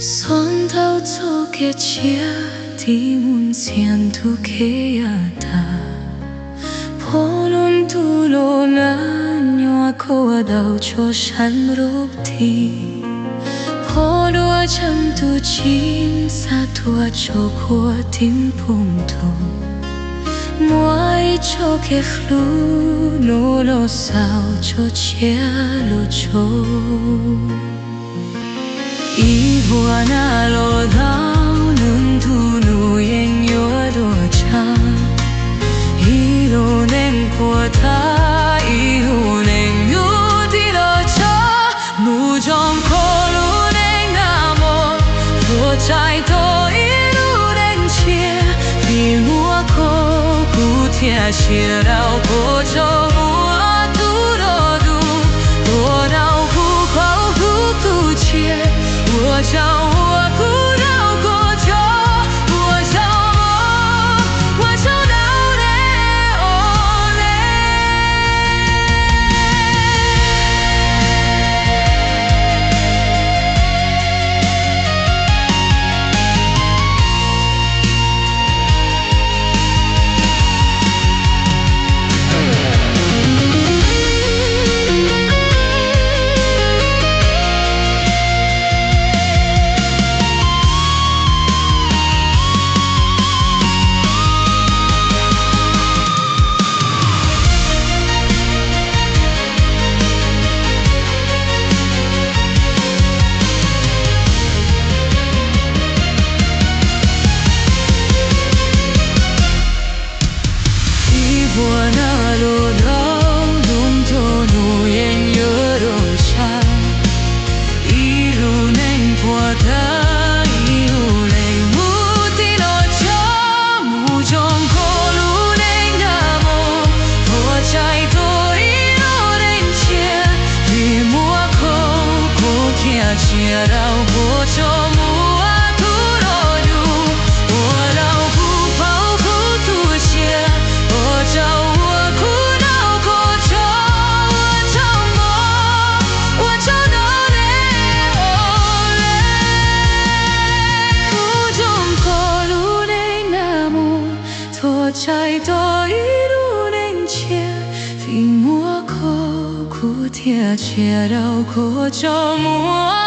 山头做个车，伫阮前途起啊搭，破轮渡路难远靠啊到处山入天，破路长途经沙土啊走过顶碰头，莫一chỗ cái路路路sao cho chia路走。Ibuana lo dao nun tu nu yen yo do cha Ilu neng của ta Ilu neng yu di lo cha Mu trong khô lu neng na mo Vô trái to ilu neng chia Vì mua khô cụ thia chia đau cô cho mua tu đồ du Cô đau khu khâu khu cụ chia 我叫我孤岛过桥，我叫我叫到嘞哦嘞。我那路到龙头路沿有路上，一路能过的，一路能目的落脚，目中过路能那么，我在多一路能切，比莫口过天切到过中。 在多一路能切，vì mua khô cụ thia chia đau khô cho mua